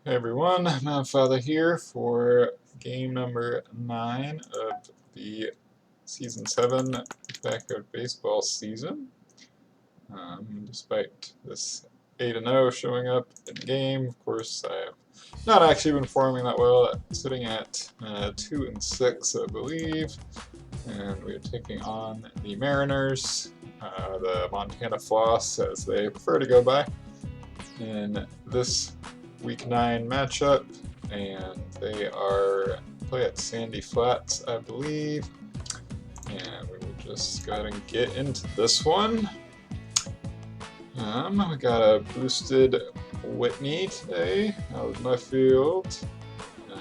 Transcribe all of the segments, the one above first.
Hey everyone, Mount Father here for game number 9 of the Season 7 Backyard Baseball season. Despite this 8-0 showing up in the game, of course, I have not actually been performing that well, sitting at 2-6, I believe. And we're taking on the Mariners, the Montana Floss, as they prefer to go by, in this Week 9 matchup, and they are play at Sandy Flats, I believe. And we will just go ahead and get into this one. We got a boosted Whitney today out of left field.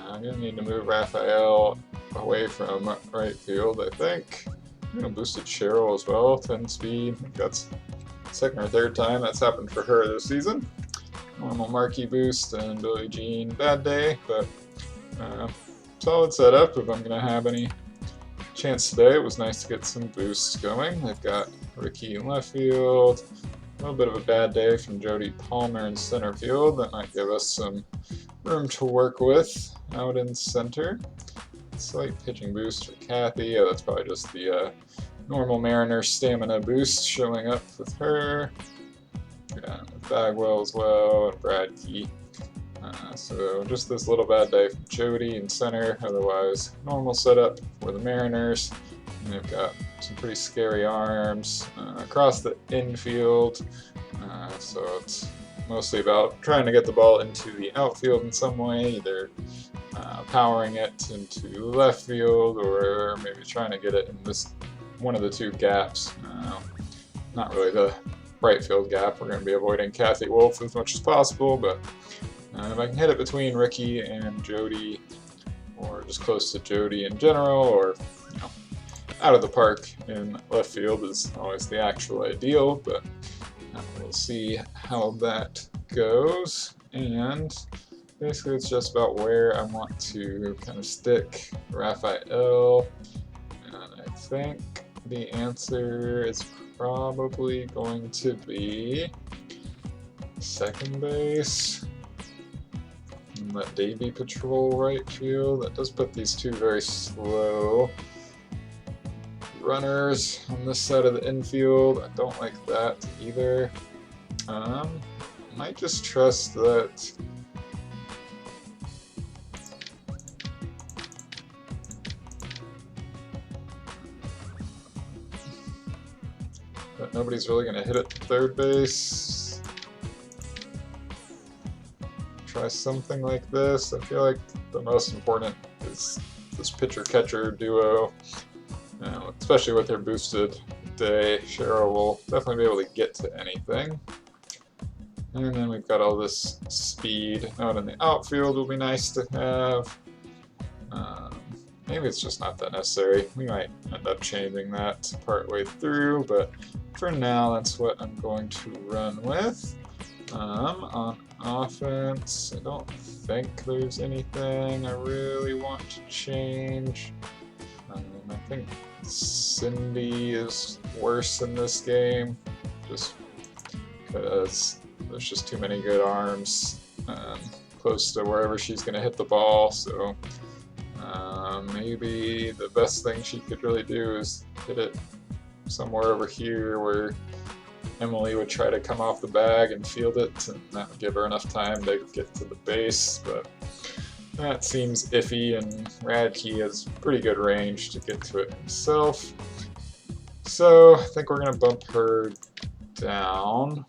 I'm gonna need to move Raphael away from right field, I think. I'm gonna boosted Cheryl as well, 10 speed. I think that's second or third time that's happened for her this season. Normal Marquee boost and Billie Jean bad day, but solid setup if I'm going to have any chance today. It was nice to get some boosts going. They've got Ricky in left field, a little bit of a bad day from Jody Palmer in center field. That might give us some room to work with out in center. Slight pitching boost for Kathy. That's probably just the normal Mariner stamina boost showing up with her. Bagwell as well, and Brad Key. So just this little bad day from Jody in center, otherwise normal setup for the Mariners. And they've got some pretty scary arms across the infield, so it's mostly about trying to get the ball into the outfield in some way, either powering it into left field or maybe trying to get it in this one of the two gaps. Not really the right field gap. We're going to be avoiding Kathy Wolf as much as possible, but if I can hit it between Ricky and Jody, or just close to Jody in general, or out of the park in left field is always the actual ideal, but we'll see how that goes. And basically it's just about where I want to kind of stick Raphael, and I think the answer is probably going to be second base. And let Davey patrol right field. That does put these two very slow runners on this side of the infield. I don't like that either. Might just trust that nobody's really going to hit it to third base. Try something like this. I feel like the most important is this pitcher-catcher duo, especially with their boosted day. Cheryl will definitely be able to get to anything. And then we've got all this speed out in the outfield will be nice to have. Maybe it's just not that necessary. We might end up changing that partway through, but for now, that's what I'm going to run with. On offense, I don't think there's anything I really want to change. I think Cindy is worse in this game, just because there's just too many good arms close to wherever she's going to hit the ball, so maybe the best thing she could really do is hit it somewhere over here where Emily would try to come off the bag and field it, and that would give her enough time to get to the base, but that seems iffy, and Radke has pretty good range to get to it himself. So I think we're going to bump her down.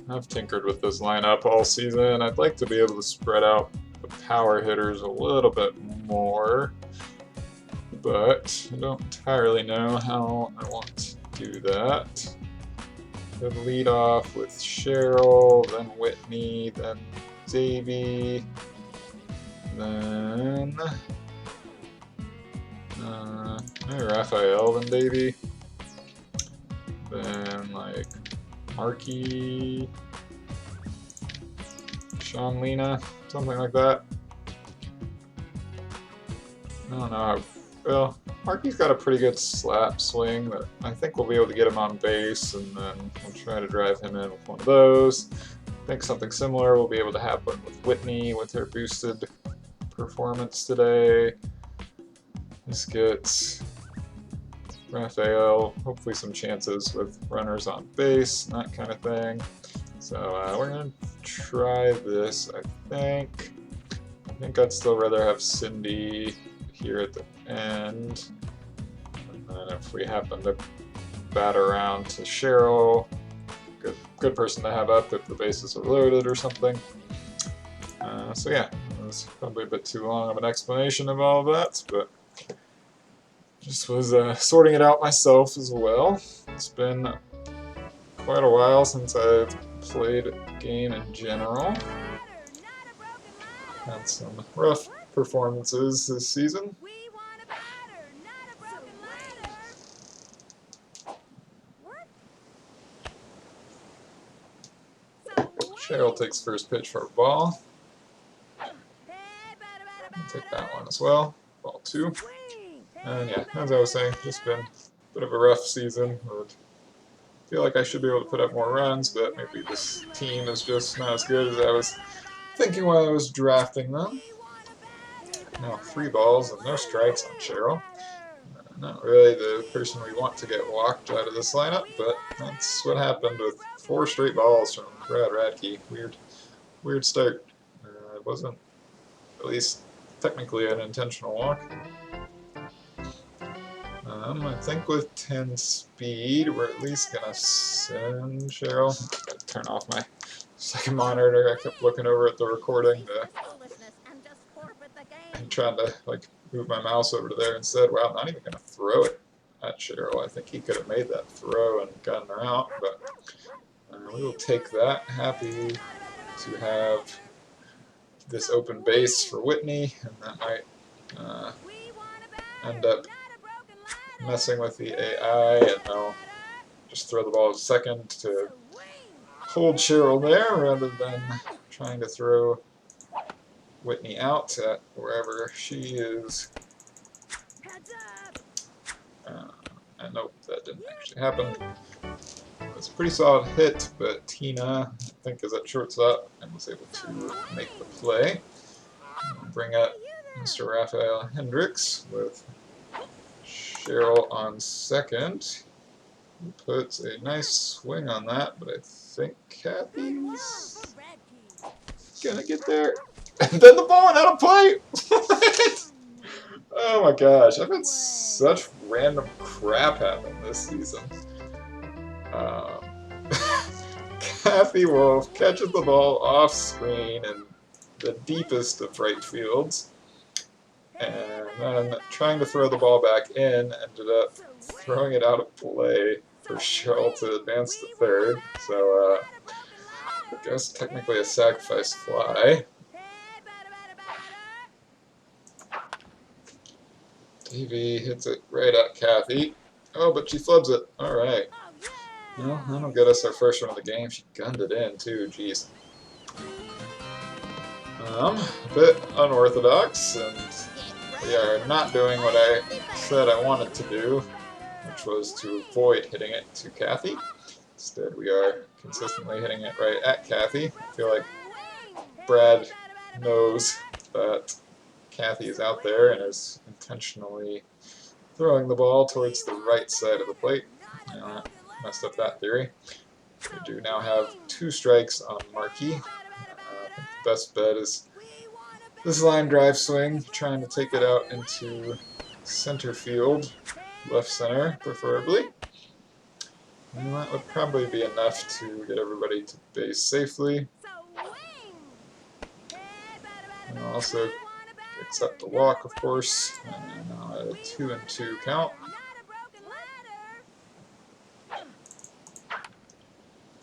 I've tinkered with this lineup all season. I'd like to be able to spread out the power hitters a little bit more, but I don't entirely know how I want to do that. Could lead off with Cheryl, then Whitney, then Davey, then maybe Raphael, then Davey, then like Markey, Sean Lena, something like that. I don't know how, well, Marky's got a pretty good slap swing that I think we'll be able to get him on base, and then we'll try to drive him in with one of those. I think something similar will be able to happen with Whitney with her boosted performance today. This gets Raphael hopefully some chances with runners on base and that kind of thing. So we're going to try this, I think. I think I'd still rather have Cindy here at the end. And then if we happen to bat around to Cheryl, good person to have up if the bases are loaded or something. So yeah, it was probably a bit too long of an explanation of all of that, but just was sorting it out myself as well. It's been quite a while since I've played a game in general. Had some rough performances this season. Cheryl takes first pitch for a ball. I'll take that one as well. Ball 2. And yeah, as I was saying, just been a bit of a rough season. Would feel like I should be able to put up more runs, but maybe this team is just not as good as I was thinking while I was drafting them. Now 3 balls and no strikes on Cheryl. Not really the person we want to get walked out of this lineup, but that's what happened with 4 straight balls from Brad Radke. Weird start. It wasn't, at least technically, an intentional walk. I think with 10 speed, we're at least gonna send Cheryl. Gotta turn off my second monitor. I kept looking over at the recording and trying to like move my mouse over to there instead. Wow, not even gonna throw it at Cheryl. I think he could have made that throw and gotten her out, but we will take that. Happy to have this open base for Whitney, and that might end up messing with the AI, and they'll just throw the ball to second to hold Cheryl there rather than trying to throw Whitney out at wherever she is. And nope, that didn't actually happen. It's a pretty solid hit, but Tina, I think, is at shortstop and was able to make the play. Bring up Mr. Raphael Hendricks with Cheryl on second. He puts a nice swing on that, but I think Kathy's gonna get there. And then the ball went out of play! Oh my gosh, I've had such random crap happen this season. Kathy Wolf catches the ball off screen in the deepest of right fields, and then trying to throw the ball back in, ended up throwing it out of play for Cheryl to advance to third. So I guess technically a sacrifice fly. Davey hits it right at Kathy. Oh, but she flubs it. Alright. Well, that'll get us our first run of the game. She gunned it in, too. Jeez. A bit unorthodox, and we are not doing what I said I wanted to do, which was to avoid hitting it to Kathy. Instead, we are consistently hitting it right at Kathy. I feel like Brad knows that Kathy is out there and is intentionally throwing the ball towards the right side of the plate. Messed up that theory. We do now have 2 strikes on Markey. I think the best bet is this line drive swing, trying to take it out into center field, left center preferably. And that would probably be enough to get everybody to base safely. And also accept the walk, of course, and now at a 2-2 count.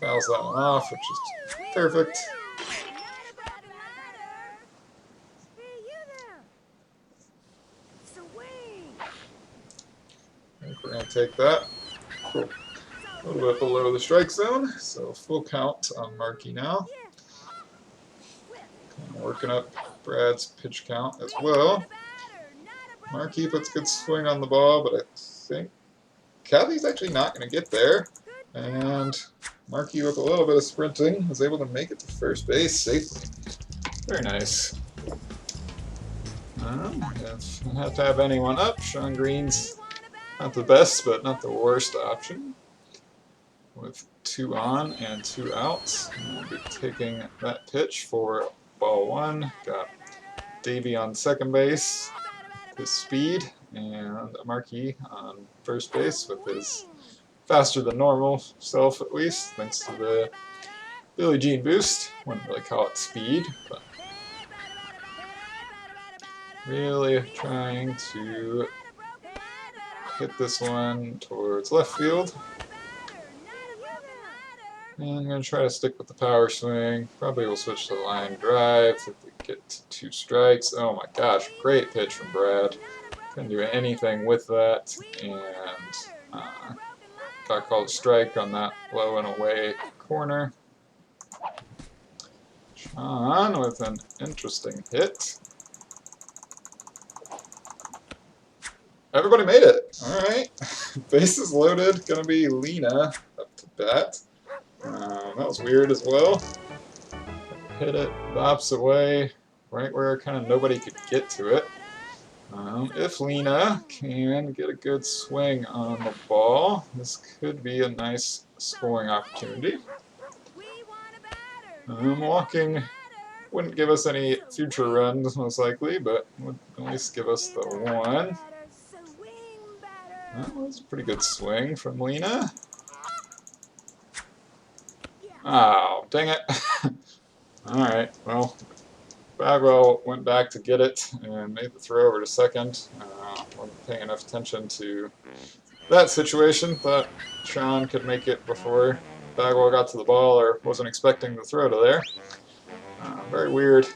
Fouls that one off, which is perfect. I think we're going to take that. Cool. A little bit below the strike zone, so full count on Markey now. Kind of working up Brad's pitch count as well. Marquis puts good swing on the ball, but I think Kathy's actually not going to get there. And Marquis, with a little bit of sprinting, was able to make it to first base safely. Very nice. If I have to have anyone up, Sean Green's not the best, but not the worst option. With 2 on and 2 outs, we'll be taking that pitch for ball 1. Got Davey on second base with his speed, and Marquis on first base with his faster than normal self, at least, thanks to the Billie Jean boost. Wouldn't really call it speed, but really trying to hit this one towards left field. And I'm going to try to stick with the power swing. Probably will switch to line drive if we get to 2 strikes. Oh my gosh, great pitch from Brad. Couldn't do anything with that, and got called a strike on that low and away corner. Sean with an interesting hit. Everybody made it. All right. Bases loaded. Going to be Lena up to bat. That was weird as well. Hit it the opposite way, right where kind of nobody could get to it. If Lena can get a good swing on the ball, this could be a nice scoring opportunity. Walking wouldn't give us any future runs, most likely, but would at least give us the 1. That was a pretty good swing from Lena. Oh, dang it. Alright, well, Bagwell went back to get it and made the throw over to second. Wasn't paying enough attention to that situation. Thought Sean could make it before Bagwell got to the ball, or wasn't expecting the throw to there. Very weird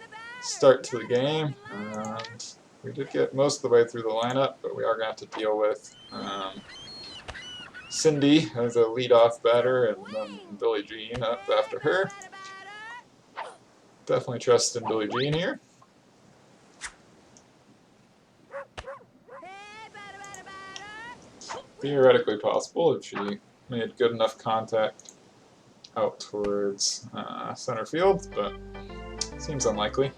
start to the game. And we did get most of the way through the lineup, but we are going to have to deal with Cindy as a leadoff batter, and then Billie Jean up after her. Definitely trust in Billie Jean here. Theoretically possible if she made good enough contact out towards center field, but seems unlikely.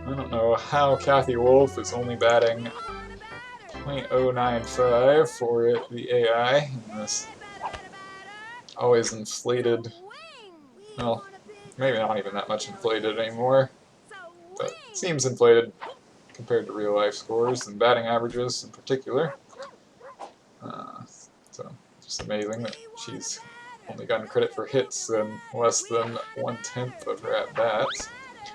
I don't know how Kathy Wolf is only batting .095 for the AI in this always inflated, well, maybe not even that much inflated anymore, but seems inflated compared to real life scores and batting averages in particular. So just amazing that she's only gotten credit for hits in less than 1/10 of her at-bats.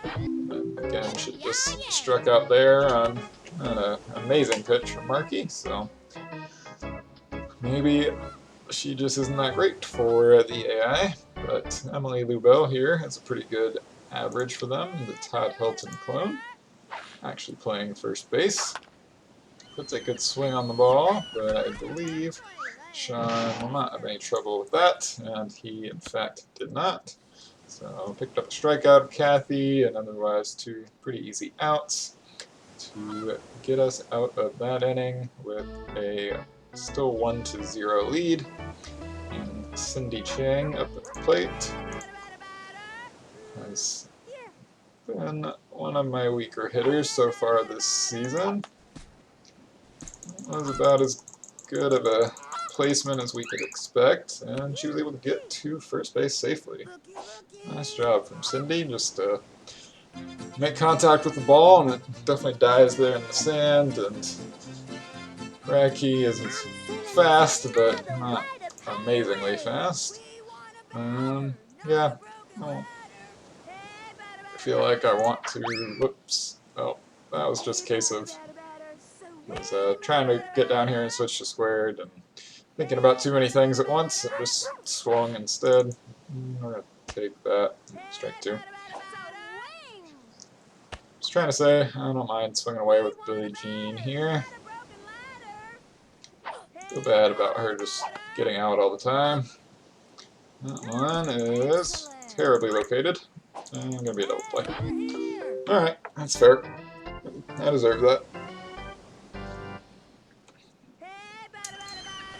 And again, she just struck out there on an amazing pitch from Marquis, so maybe she just isn't that great for the AI, but Emily Lubeau here has a pretty good average for them, the Todd Helton clone, actually playing first base. Puts a good swing on the ball, but I believe Sean will not have any trouble with that, and he in fact did not. So picked up a strikeout of Kathy, and otherwise 2 pretty easy outs to get us out of that inning with a still 1-0 lead. And Cindy Chang up at the plate has been one of my weaker hitters so far this season. It was about as good of a placement as we could expect, and she was able to get to first base safely. Nice job from Cindy, just to make contact with the ball, and it definitely dies there in the sand, and Raki isn't fast, but not amazingly fast. Yeah, well, I feel like I want to, whoops, oh, that was just a case of, I was trying to get down here and switch to squared, and thinking about too many things at once, and just swung instead. I'm going to take that, strike 2. Just trying to say, I don't mind swinging away with Billie Jean here. Feel bad about her just getting out all the time. That one is terribly located. And going to be a double play. Alright, that's fair. I deserve that.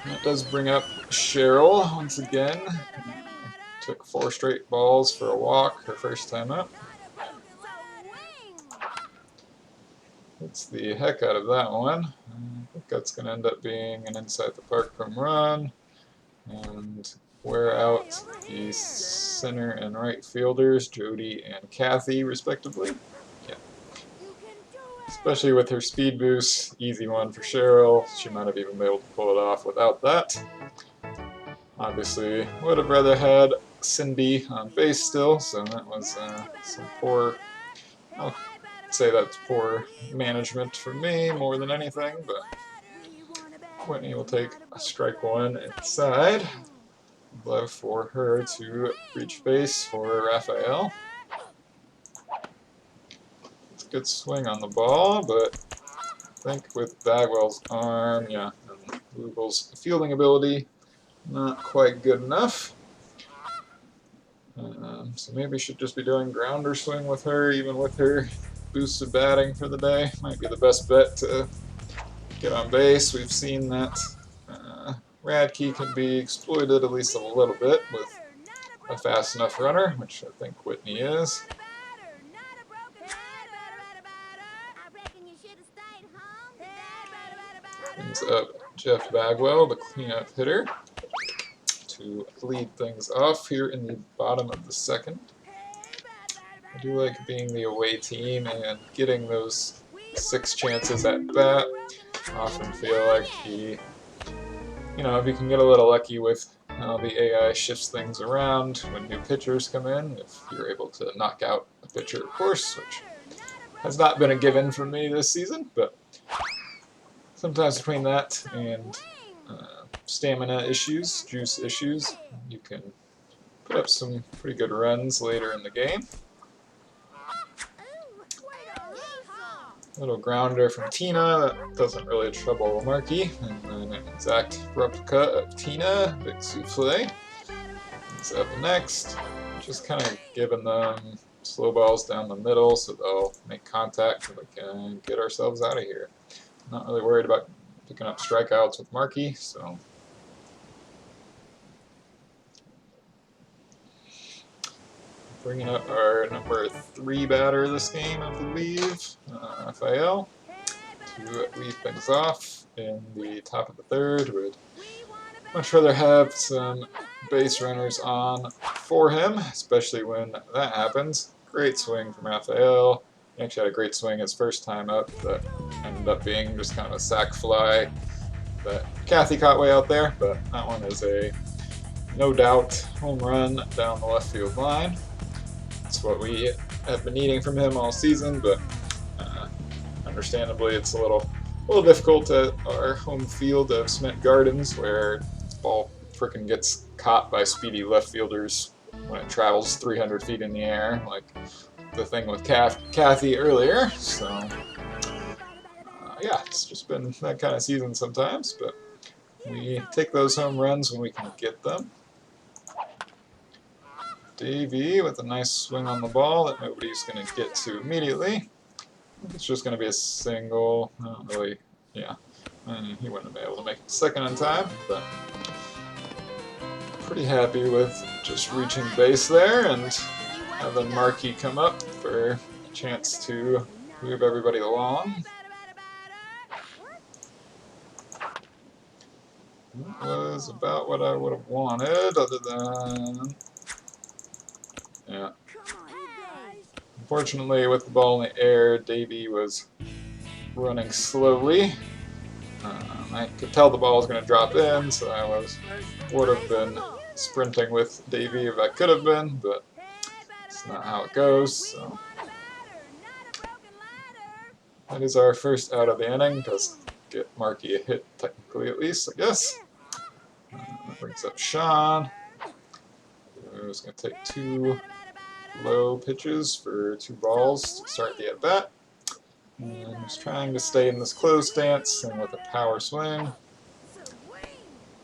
That does bring up Cheryl once again. Took 4 straight balls for a walk her first time up. Hits the heck out of that one. I think that's going to end up being an inside the park home run. And wear out the center and right fielders, Jody and Kathy, respectively. Yeah. Especially with her speed boost, easy one for Cheryl. She might have even been able to pull it off without that. Obviously, would have rather had Cindy on base still, so that was some poor, I'll say that's poor management for me more than anything, but Whitney will take a strike one inside. Love for her to reach base for Raphael. It's a good swing on the ball, but I think with Bagwell's arm, yeah, and Rugel's fielding ability, not quite good enough. So maybe should just be doing grounder swing with her, even with her boosted batting for the day. Might be the best bet to get on base. We've seen that Radke can be exploited at least a little bit with a fast enough runner, which I think Whitney is. Brings up Jeff Bagwell, the cleanup hitter, to lead things off here in the bottom of the second. I do like being the away team and getting those 6 chances at bat. I often feel like if you can get a little lucky with how the AI shifts things around when new pitchers come in, if you're able to knock out a pitcher, of course, which has not been a given for me this season, but sometimes between that and stamina issues, juice issues, you can put up some pretty good runs later in the game. Little grounder from Tina that doesn't really trouble Markey, and then an exact replica of Tina, big souffle. Is up next, just kind of giving them slow balls down the middle so they'll make contact and we can get ourselves out of here. Not really worried about picking up strikeouts with Markey, so bringing up our number 3 batter this game, I believe, Raphael, to lead things off in the top of the third. Would much rather have some base runners on for him, especially when that happens. Great swing from Raphael. He actually had a great swing his first time up that ended up being just kind of a sac fly that Kathy caught way out there, but that one is a no doubt home run down the left field line. That's what we have been needing from him all season, but understandably it's a little difficult at our home field of Cement Gardens, where the ball frickin' gets caught by speedy left fielders when it travels 300 feet in the air, like the thing with Kathy earlier. So yeah, it's just been that kind of season sometimes, but we take those home runs when we can get them. Davey with a nice swing on the ball that nobody's going to get to immediately. It's just going to be a single. Not really, yeah. He wouldn't have been able to make it second in time, but pretty happy with just reaching base there and having Markey come up for a chance to move everybody along. That was about what I would have wanted, other than, yeah. Unfortunately, with the ball in the air, Davey was running slowly. I could tell the ball was going to drop in, so I would have been sprinting with Davey if I could have been, but it's not how it goes. So that is our first out of the inning. Does get Markey a hit, technically at least, I guess. That brings up Sean, who's going to take 2 low pitches for 2 balls to start the at-bat. And he's trying to stay in this close stance and with a power swing.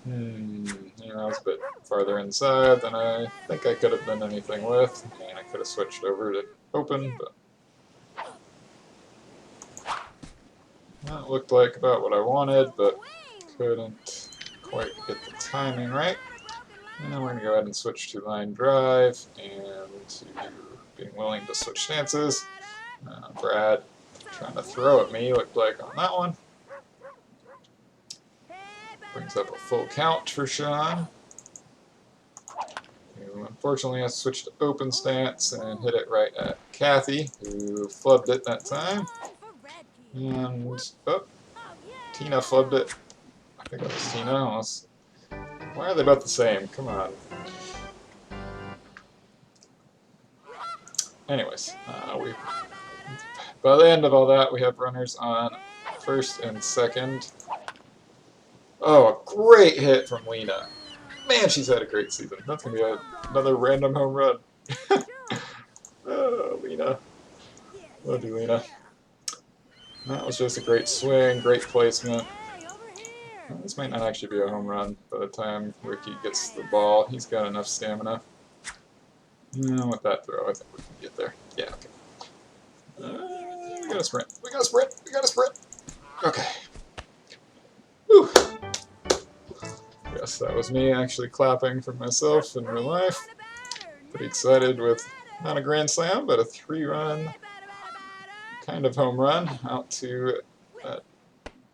I was a bit farther inside than I think I could have done anything with. I could have switched over to open, but that looked like about what I wanted, but couldn't quite get the timing right. And then we're going to go ahead and switch to line drive and to being willing to switch stances. Brad trying to throw at me, looked like on that one. Brings up a full count for Sean. Who unfortunately has to switch to open stance and hit it right at Kathy, who flubbed it that time. And, oh, Tina flubbed it. I think it was Tina. Almost. Why are they both the same? Come on. Anyways, by the end of all that, we have runners on first and second. Oh, a great hit from Lena. Man, she's had a great season. That's going to be another random home run. Oh, Lena. Love you, Lena. That was just a great swing, great placement. This might not actually be a home run by the time Ricky gets the ball. He's got enough stamina. With that throw, I think we can get there. Yeah, okay. We gotta sprint. We gotta sprint. We gotta sprint. Okay. Whew. Yes, that was me actually clapping for myself in real life. Pretty excited with not a grand slam, but a 3-run kind of home run out to that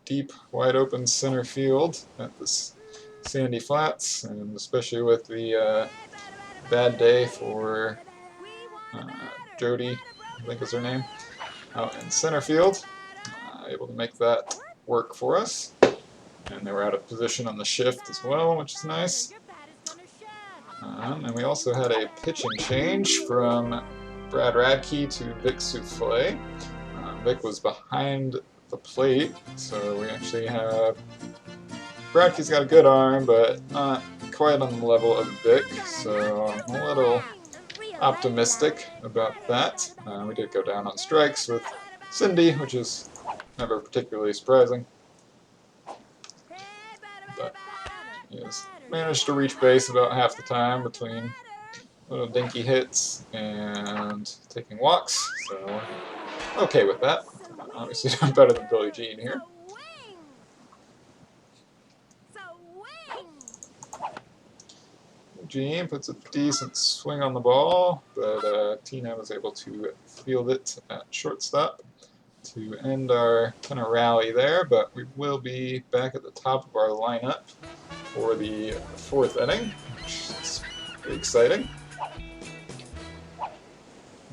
deep, wide open center field at the Sandy Flats, and especially with the bad day for Jody, I think is her name, out in center field. Able to make that work for us. And they were out of position on the shift as well, which is nice. And we also had a pitching change from Brad Radke to Vic Souffle. Vic was behind the plate, so we actually have... Radke's got a good arm, but not quite on the level of Vic, so I'm a little optimistic about that. We did go down on strikes with Cindy, which is never particularly surprising. But he has managed to reach base about half the time between little dinky hits and taking walks, so okay with that. Obviously doing better than Billie Jean here. Jean puts a decent swing on the ball, but Tina was able to field it at shortstop to end our kind of rally there, but we will be back at the top of our lineup for the 4th inning, which is pretty exciting.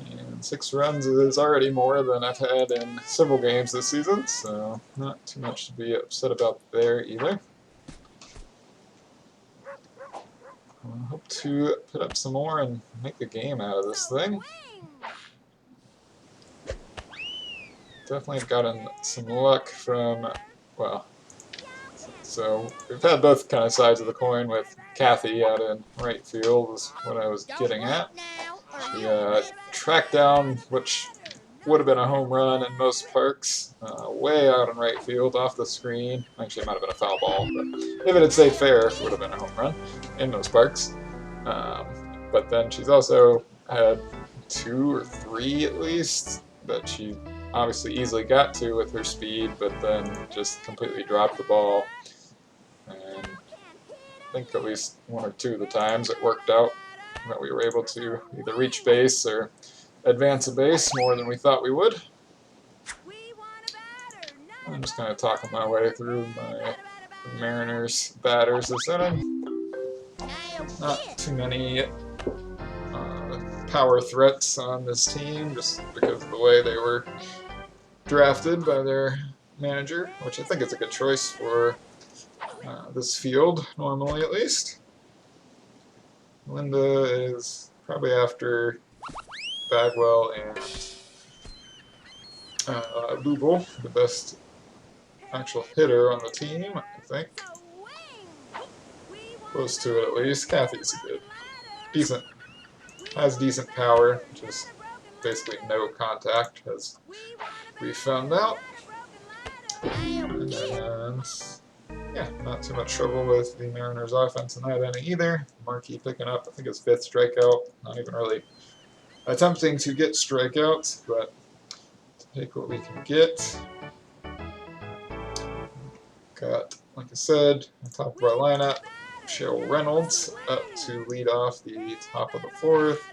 And 6 runs is already more than I've had in several games this season, so not too much to be upset about there either. I hope to put up some more and make a game out of this thing. Definitely gotten some luck from, well, so we've had both kind of sides of the coin with Kathy out in right field is what I was getting at. She tracked down, which would have been a home run in most parks, way out in right field off the screen. Actually, it might have been a foul ball, but if it had stayed fair, it would have been a home run in most parks. But then she's also had 2 or 3 at least that she obviously easily got to with her speed, but then just completely dropped the ball. And I think at least 1 or 2 of the times it worked out that we were able to either reach base or advance a base more than we thought we would. I'm just kind of talking my way through my Mariners batters this inning. Not too many power threats on this team just because of the way they were drafted by their manager, which I think is a good choice for this field, normally at least. Linda is probably after Bagwell and Lubel, the best actual hitter on the team, I think. Close to it at least. Kathy's good. Decent. Has decent power, which is basically no contact, as we found out. And yeah, not too much trouble with the Mariners' offense in that inning either. Markey picking up, I think, his 5th strikeout. Not even really attempting to get strikeouts, but take what we can get. Got, like I said, on top of our lineup, Cheryl Reynolds up to lead off the top of the fourth.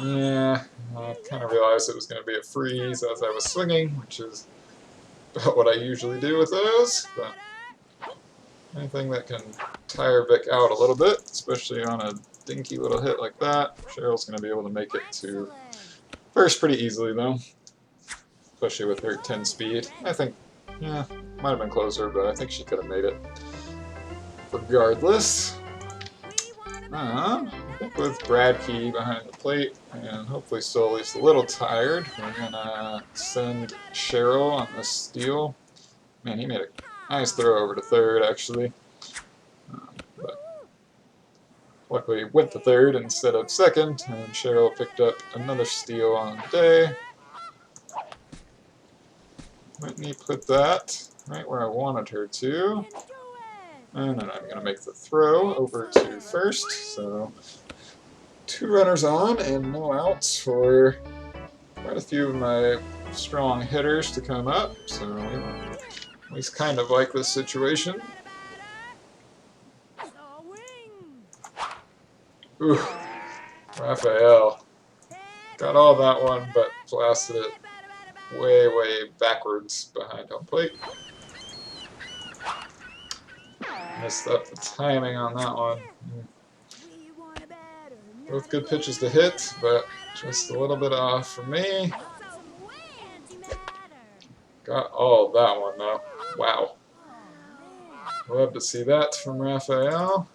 Yeah, I kind of realized it was going to be a freeze as I was swinging, which is about what I usually do with those, but anything that can tire Vic out a little bit, especially on a dinky little hit like that, Cheryl's going to be able to make it to first pretty easily, though, especially with her 10 speed. I think, yeah, might have been closer, but I think she could have made it. Regardless, I think with Brad Key behind the plate, and hopefully still at least a little tired, we're going to send Cheryl on the steal. Man, he made a nice throw over to third, actually. But luckily went to third instead of second, and Cheryl picked up another steal on the day. Whitney put that right where I wanted her to. And then I'm going to make the throw over to first, so 2 runners on and no outs for quite a few of my strong hitters to come up, so at least kind of like this situation. Ooh, Raphael. Got all that one, but blasted it way, way backwards behind home plate. Messed up the timing on that one. Both good pitches to hit, but just a little bit off for me. Got all of that one, though. Wow. Love to see that from Raphael.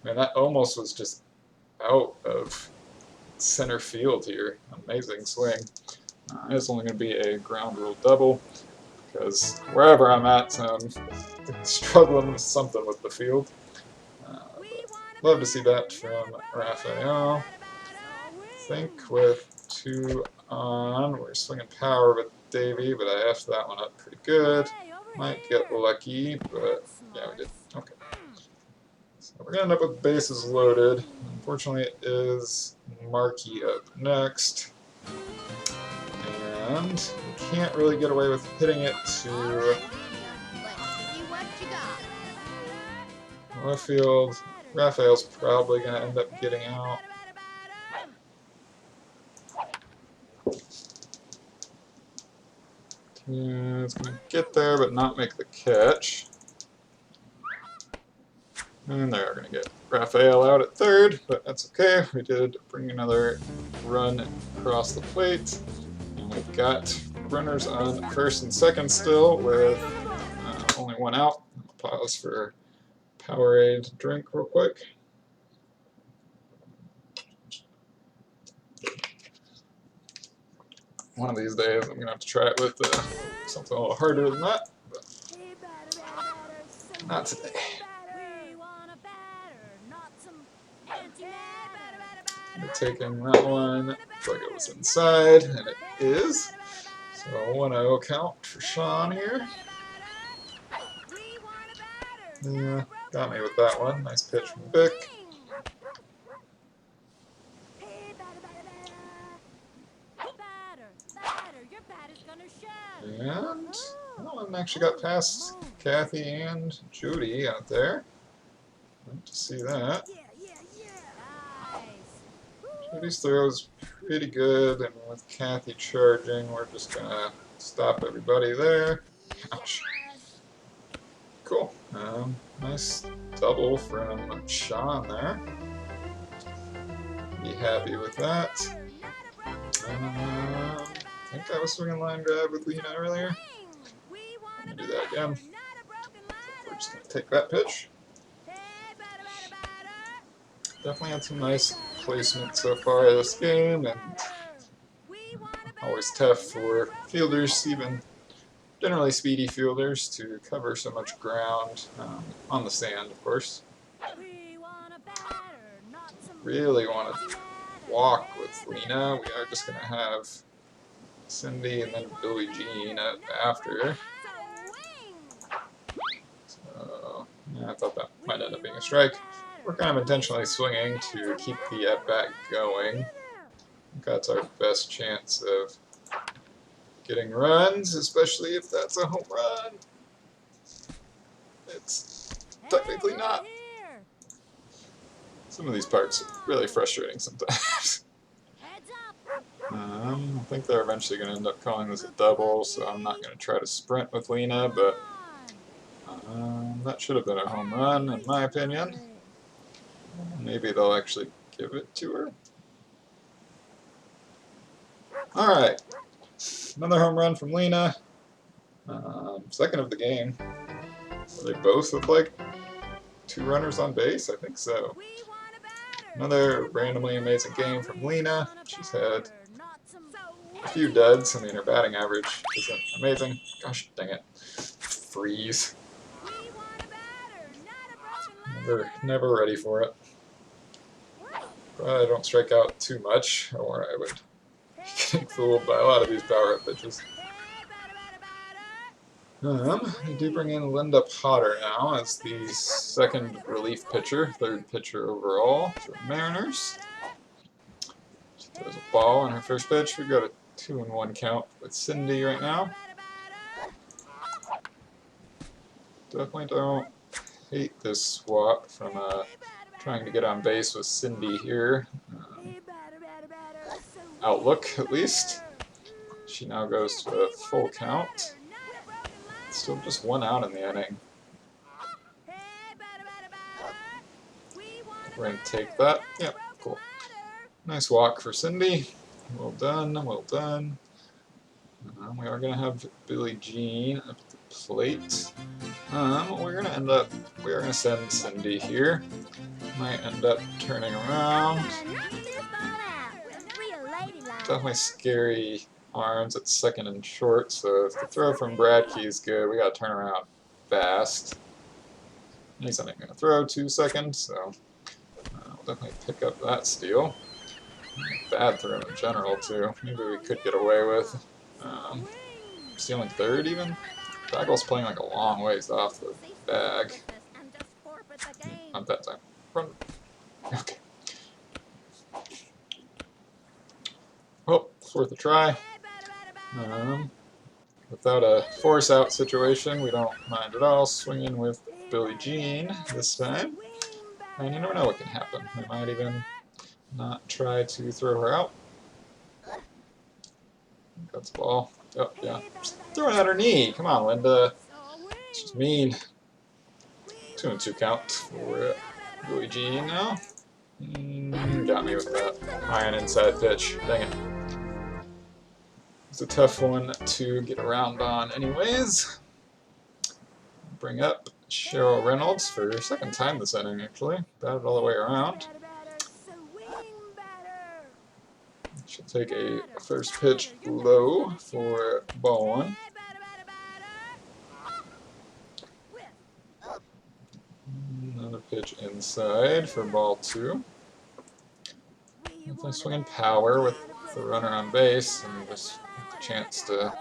Man, that almost was just out of center field here. Amazing swing. It's only going to be a ground rule double, because wherever I'm at, I'm struggling with something with the field. Love to see that from Raphael. I think with 2 on, we're swinging power with Davey, but I effed that one up pretty good. Might get lucky, but yeah, we did. Okay. So we're going to end up with bases loaded. Unfortunately, it is Markey up next. And we can't really get away with hitting it to left field. Raphael's probably going to end up getting out. Yeah, it's going to get there, but not make the catch. And they're going to get Raphael out at third, but that's okay. We did bring another run across the plate. And we've got runners on first and second still with only 1 out. I'll pause for Powerade drink real quick. One of these days I'm going to have to try it with something a little harder than that, but not today. I'm taking that one, looks like it was inside, and it is. So 1-0 count for Sean here. Yeah, got me with that one. Nice pitch from Vic. And that one actually got past Kathy and Judy out there. Good to see that. Judy's throw is pretty good, and with Kathy charging, we're just going to stop everybody there. Ouch. Cool. Nice double from Sean there. Be happy with that. I think I was swinging line grab with Lena earlier. I'm going to do that again. We're just going to take that pitch. Definitely had some nice placement so far this game, and always tough for fielders, even generally speedy fielders, to cover so much ground on the sand, of course. Really want to walk with Lena. We are just going to have Cindy and then Billie Jean after. So, yeah, I thought that might end up being a strike. We're kind of intentionally swinging to keep the at-bat going. I think that's our best chance of getting runs, especially if that's a home run. technically not. Some of these parts are really frustrating sometimes. I think they're eventually going to end up calling this a double, so I'm not going to try to sprint with Lena, but that should have been a home run, in my opinion. Maybe they'll actually give it to her. Alright, another home run from Lena. Second of the game. They both look like 2 runners on base? I think so. Another randomly amazing game from Lena. She's had a few duds. I mean, her batting average isn't amazing. Gosh dang it. Freeze. Never ready for it. Probably don't strike out too much, or I would be getting fooled by a lot of these power-up pitches. They do bring in Linda Potter now as the second relief pitcher, third pitcher overall for the Mariners. She throws a ball on her first pitch. We've got a 2-1 count with Cindy right now. Definitely don't hate this swap from trying to get on base with Cindy here. Outlook, at least. She now goes to a full count. Still just 1 out in the inning. We're going to take that. Yep, cool. Nice walk for Cindy. Well done, well done. We are going to have Billie Jean up at the plate. We're going to send Cindy here. Might end up turning around. Definitely scary arms at second and short, so if the throw from Bradkey is good, we got to turn around fast. He's only going to throw 2 seconds, so we'll definitely pick up that steal. Bad throw in general, too. Maybe we could get away with stealing third, even. Bagel's playing like a long ways off the bag. Not that time. Run. Okay. Well, it's worth a try. Without a force-out situation, we don't mind at all swinging with Billie Jean this time. And you never know what can happen. We might even not try to throw her out. That's the ball. Oh, yeah. Just throw it at her knee. Come on, Linda. She's mean. 2-2 count for Billie Jean now. Got me with that iron inside pitch. Dang it. It's a tough one to get around on anyways. Bring up Cheryl Reynolds for her second time this inning, actually. Batted all the way around. She'll take a first pitch low for ball 1. Another pitch inside for ball 2. Definitely swinging power with the runner on base and just the chance to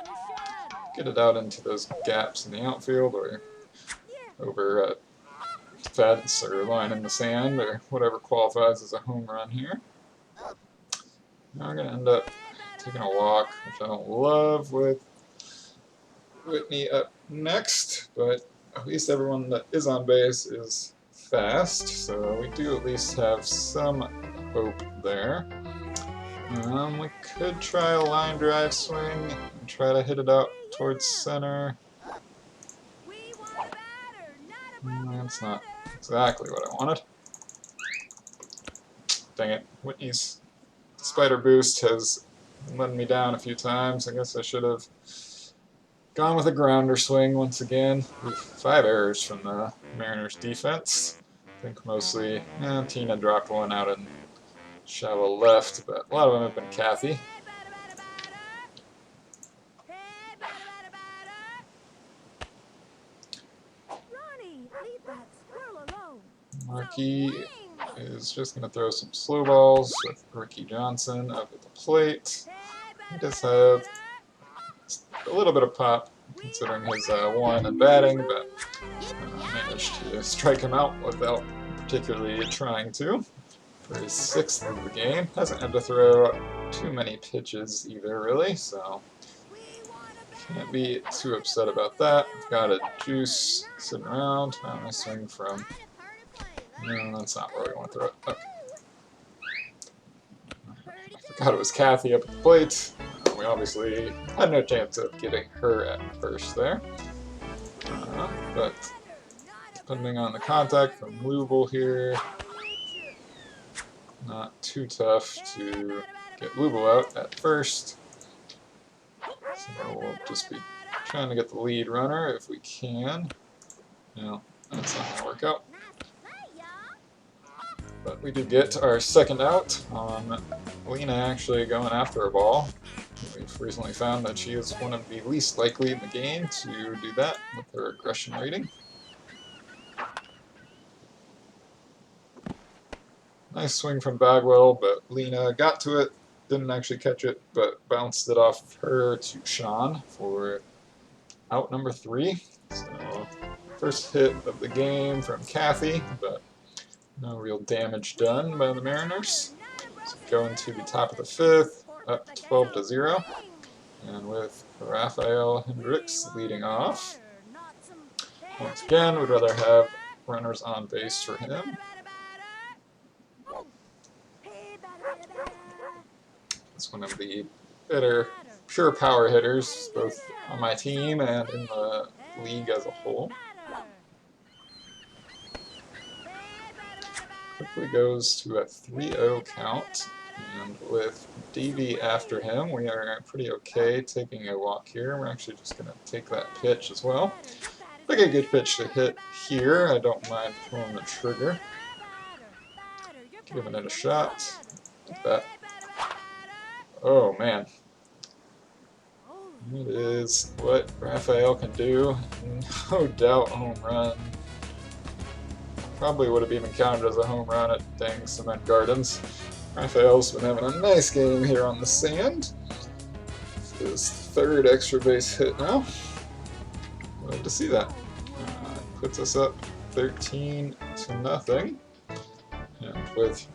get it out into those gaps in the outfield or over a fence or line in the sand or whatever qualifies as a home run here. Now we're going to end up taking a walk, which I don't love, with Whitney up next, but at least everyone that is on base is fast, so we do at least have some hope there. We could try a line drive swing and try to hit it out towards center. That's not exactly what I wanted. Dang it. Whitney's spider boost has let me down a few times. I guess I should have gone with a grounder swing once again. 5 errors from the Mariners defense. I think mostly Tina dropped one out in shallow left, but a lot of them have been Kathy. Markey is just going to throw some slow balls with Ricky Johnson up at the plate. He does have a little bit of pop considering his 1 in batting, but managed to strike him out without particularly trying to. For his 6th of the game. Hasn't had to throw too many pitches either, really, so Can't be too upset about that. We've got a juice sitting around. Now I swing from... No, that's not where we want to throw it. Okay. I forgot it was Kathy up at the plate. We obviously had no chance of getting her at first there. But depending on the contact from Louisville here, not too tough to get Louisville out at first. So we'll just be trying to get the lead runner if we can. No, that's not going to work out. But we do get our second out on Lena actually going after a ball. We've recently found that she is one of the least likely in the game to do that with her aggression rating. Nice swing from Bagwell, but Lena got to it, didn't actually catch it, but bounced it off her to Sean for out number 3. So first hit of the game from Kathy, but no real damage done by the Mariners. So going to the top of the 5th, up 12-0, and with Rafael Hendricks leading off. Once again, we'd rather have runners on base for him. It's one of the better pure power hitters, both on my team and in the league as a whole. Quickly goes to a 3-0 count, and with Davey after him, we are pretty okay taking a walk here. We're actually just going to take that pitch as well. Like a good pitch to hit here, I don't mind pulling the trigger. Giving it a shot. Like that. Oh man. It is what Rafael can do. No doubt home run. Probably would have even counted as a home run at dang Cement Gardens. Rafael's been having a nice game here on the sand. His 3rd extra base hit now. Glad to see that. Puts us up 13-0. And with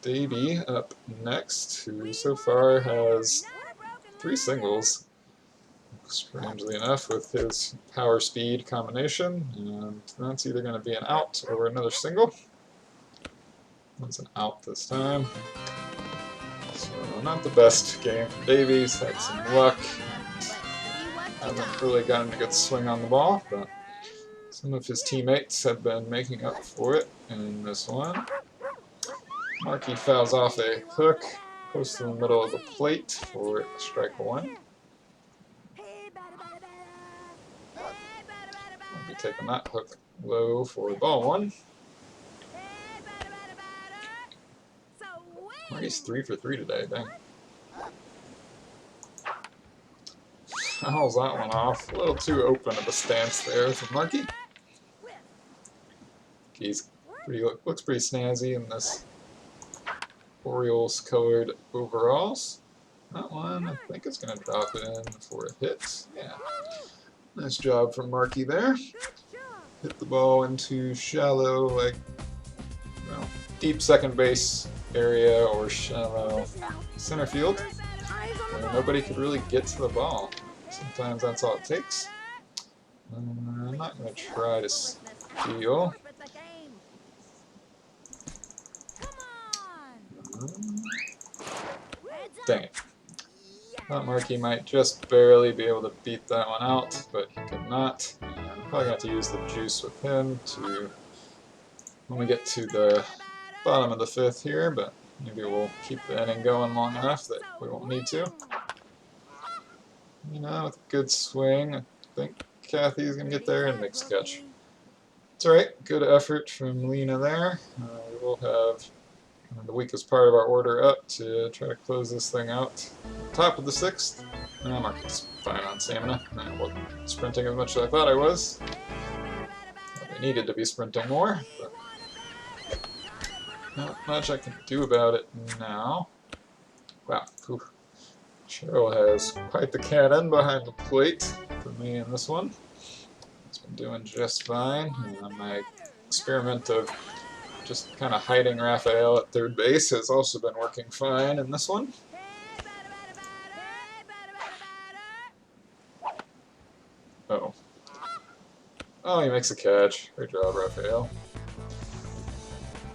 Davey up next, who so far has 3 singles, strangely enough, with his power speed combination, and that's either going to be an out or another single. That's an out this time. So not the best game for Davies, had some luck. Haven't really gotten a good swing on the ball, but some of his teammates have been making up for it in this one. Markey fouls off a hook, close to the middle of the plate for strike 1. I'll be taking that hook low for ball 1. Markey's 3 for 3 today, dang. Fouls that one off. A little too open of a stance there from Markey. He's looks pretty snazzy in this Orioles colored overalls. That one, I think it's going to drop in for a hit. Yeah. Nice job from Markey there. Hit the ball into shallow, like, well, deep second base area or shallow center field. And nobody could really get to the ball. Sometimes that's all it takes. I'm not going to try to steal. Dang it. Thought Markey might just barely be able to beat that one out, but he could not. And I'm probably going to have to use the juice with him to when we get to the bottom of the 5th here, but maybe we'll keep the inning going long enough that we won't need to. You know, with a good swing, I think Kathy's going to get there and make a catch. It's alright, good effort from Lena there. We will have the weakest part of our order up to try to close this thing out. Top of the 6th. Market's fine on stamina. I wasn't sprinting as much as I thought I was. I needed to be sprinting more, but not much I can do about it now. Wow. Whew. Cheryl has quite the cannon behind the plate for me in this one. It's been doing just fine. My experiment of just kind of hiding Rafael at 3rd base has also been working fine in this one. Oh, he makes a catch. Great job, Raphael.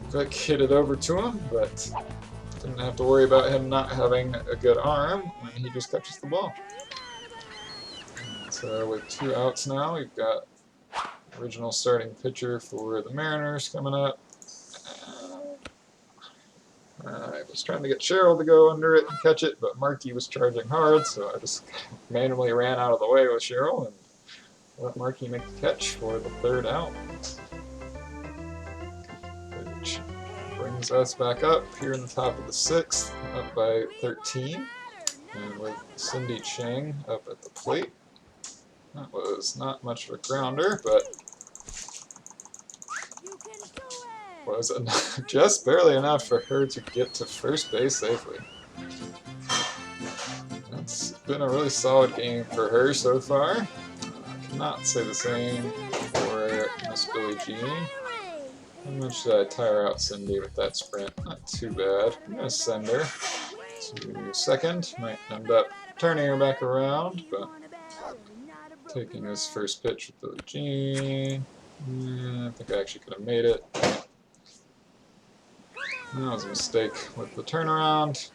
Vic hit it over to him, but didn't have to worry about him not having a good arm when he just catches the ball. So with 2 outs now, we've got original starting pitcher for the Mariners coming up. I was trying to get Cheryl to go under it and catch it, but Marky was charging hard, so I just manually ran out of the way with Cheryl and let Marky make the catch for the 3rd out. Which brings us back up here in the top of the 6th, up by 13. And with Cindy Chang up at the plate. That was not much of a grounder, but was just barely enough for her to get to first base safely. It's been a really solid game for her so far. I cannot say the same for Miss Billie Jean. How much did I tire out Cindy with that sprint? Not too bad. I'm going to send her to second. Might end up turning her back around, but taking his first pitch with Billie Jean. I think I actually could have made it. That was a mistake with the turnaround.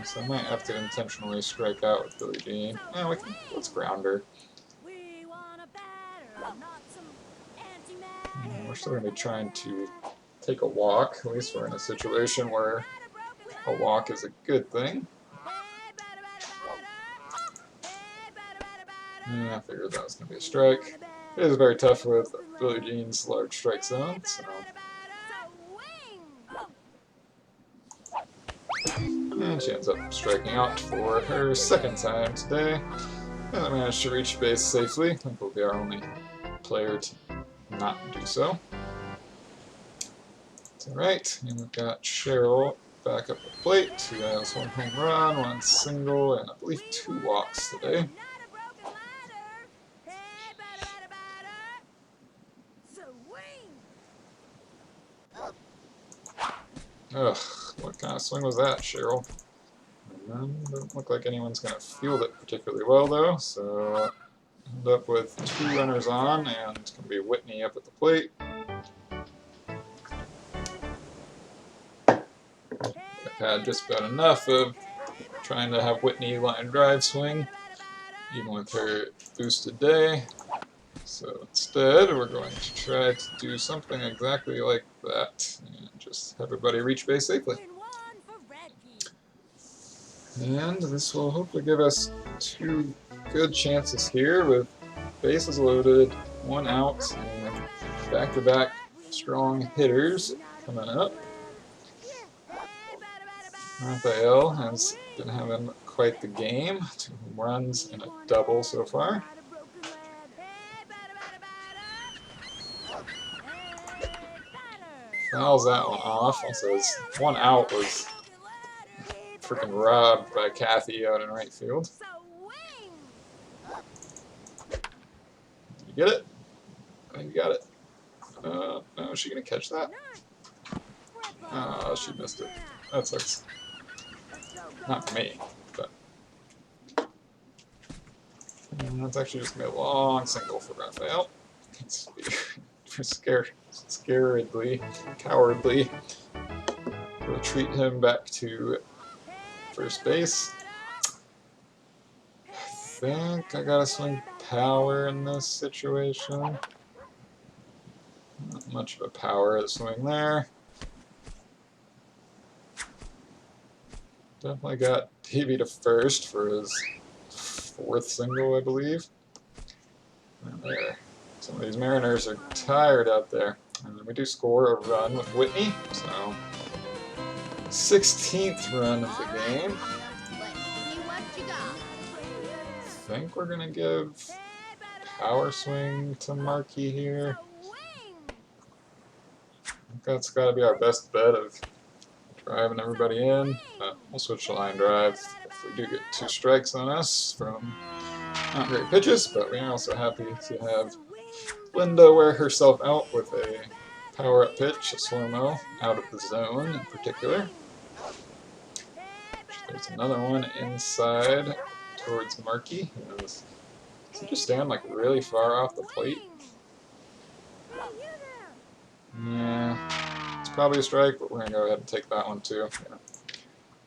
So I might have to intentionally strike out with Billie Jean. Yeah, let's ground her. We're still going to be trying to take a walk. At least we're in a situation where a walk is a good thing. I figured that was going to be a strike. It is very tough with Billie Jean's large strike zone, so. And she ends up striking out for her 2nd time today. And I managed to reach base safely. I think we'll be our only player to not do so. It's alright, and we've got Cheryl back up the plate. She has 1 home run, 1 single, and I believe 2 walks today. Ugh, what kind of swing was that, Cheryl? Doesn't look like anyone's going to field it particularly well, though, so end up with 2 runners on, and it's going to be Whitney up at the plate. I've had just about enough of trying to have Whitney line drive swing, even with her boosted day. So instead, we're going to try to do something exactly like that, and just have everybody reach base safely. And this will hopefully give us 2 good chances here with bases loaded, 1 out, and back-to-back strong hitters coming up. Raphael has been having quite the game. 2 home runs and a double so far. Fouls that one off. Also, his 1 out was freaking robbed by Kathy out in right field. Did you get it? I think you got it. No, is she going to catch that? Oh, she missed it. That sucks. Not for me, but. And that's actually just going to be a long single for Raphael. Let's cowardly retreat him back to first base. I think I gotta swing power in this situation. Not much of a power swing there. Definitely got Davey to first for his 4th single, I believe. And there. Some of these Mariners are tired out there. And we do score a run with Whitney, so 16th run of the game. I think we're going to give power swing to Marky here. I think that's got to be our best bet of driving everybody in. We'll switch to line drive if we do get 2 strikes on us from not great pitches, but we are also happy to have Linda wear herself out with a power-up pitch, a slow-mo, out of the zone in particular. There's another one inside towards Marky. Does he just stand like really far off the plate? Yeah, it's probably a strike, but we're going to go ahead and take that one too. Yeah.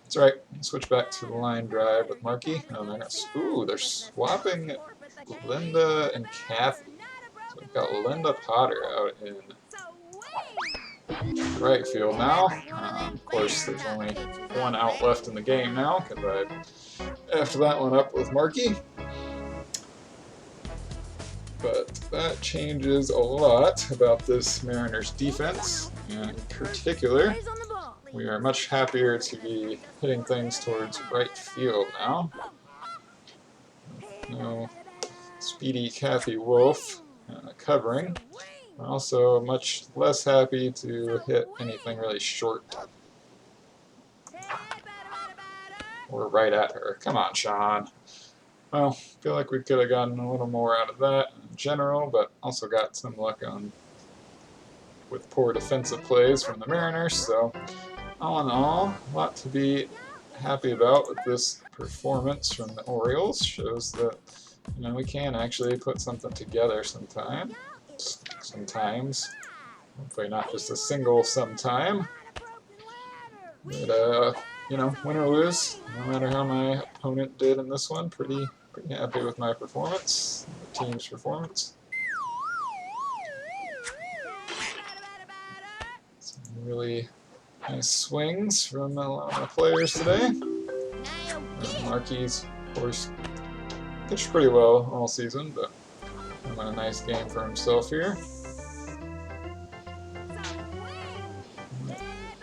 That's right. Switch back to the line drive with Marky. Oh, ooh, they're swapping Linda and Kathy. So we've got Linda Potter out in right field now. Of course, there's only one out left in the game now because I effed that one up with Marky. But that changes a lot about this Mariners defense, and in particular, we are much happier to be hitting things towards right field now. No speedy Kathy Wolf covering. We're also much less happy to hit anything really short or right at her. Come on, Sean. Well, I feel like we could have gotten a little more out of that in general, but also got some luck on with poor defensive plays from the Mariners. So, all in all, a lot to be happy about with this performance from the Orioles. Shows that we can actually put something together sometimes. Hopefully not just a single sometime. But win or lose, no matter how my opponent did in this one, pretty happy with my performance, the team's performance. Some really nice swings from a lot of my players today. Marky's, of course, pitched pretty well all season, but having a nice game for himself here.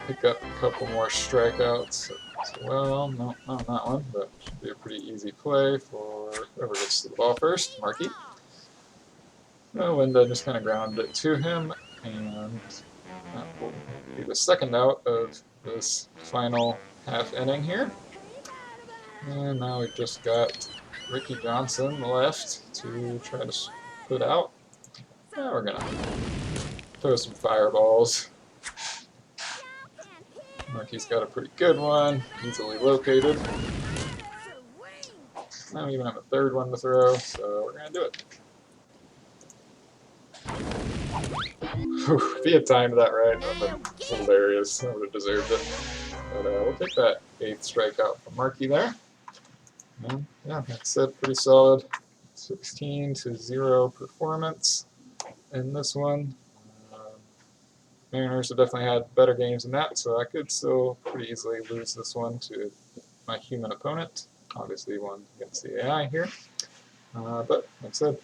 Pick up a couple more strikeouts as well. No, not that one, but should be a pretty easy play for whoever gets to the ball first. Marky. Linda just kind of grounded it to him, and that will be the second out of this final half inning here. And now we've just got Ricky Johnson left to try to put out. Yeah, we're going to throw some fireballs. Marky's got a pretty good one, easily located. I don't even have a third one to throw, so we're going to do it. Whew, if he had timed that right, that would have been hilarious. I would have deserved it. But we'll take that 8th strikeout from Marky there. And yeah, that's it. Pretty solid 16-0 performance in this one. Mariners have definitely had better games than that, so I could still pretty easily lose this one to my human opponent. Obviously one against the AI here. But like I said,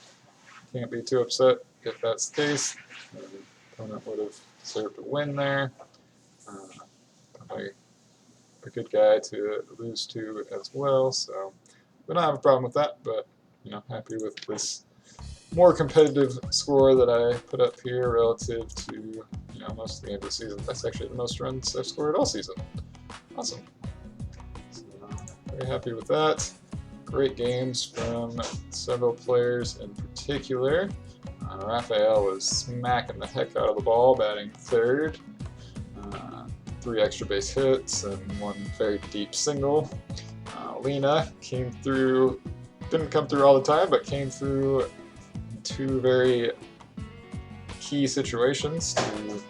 can't be too upset if that's the case. The opponent would have deserved a win there. Probably a good guy to lose to as well, so we don't have a problem with that, but happy with this more competitive score that I put up here relative to most of the end of the season. That's actually the most runs I've scored all season. Awesome. So, very happy with that. Great games from several players in particular. Rafael was smacking the heck out of the ball, batting third. 3 extra base hits and 1 very deep single. Lena came through, didn't come through all the time, but came through 2 very key situations to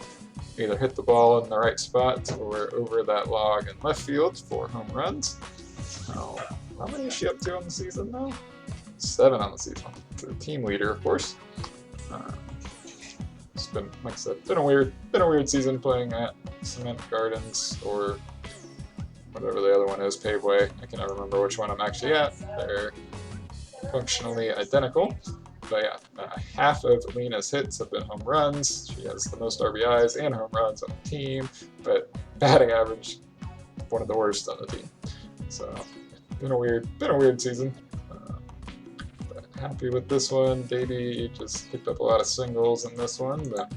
either hit the ball in the right spot or over that log in left field for home runs. How many is she up to on the season now? 7 on the season. The team leader, of course. It's been, like I said, been a weird season playing at Cement Gardens or whatever the other one is, Paveway. I can never remember which one I'm actually at. They're functionally identical. But yeah, half of Lena's hits have been home runs. She has the most RBIs and home runs on the team, but batting average, one of the worst on the team. So, been a weird season. But happy with this one. Davey just picked up a lot of singles in this one, but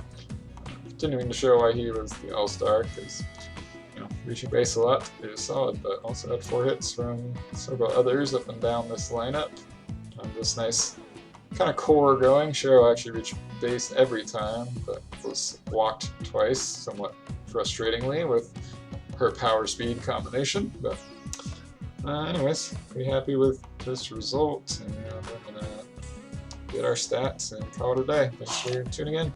continuing to show why he was the all-star, because reaching base a lot is solid, but also had 4 hits from several others up and down this lineup. This nice kind of core going. Cheryl actually reached base every time, but was walked twice, somewhat frustratingly with her power speed combination. But anyways, pretty happy with this result, and we're gonna get our stats and call it a day. Thanks for tuning in.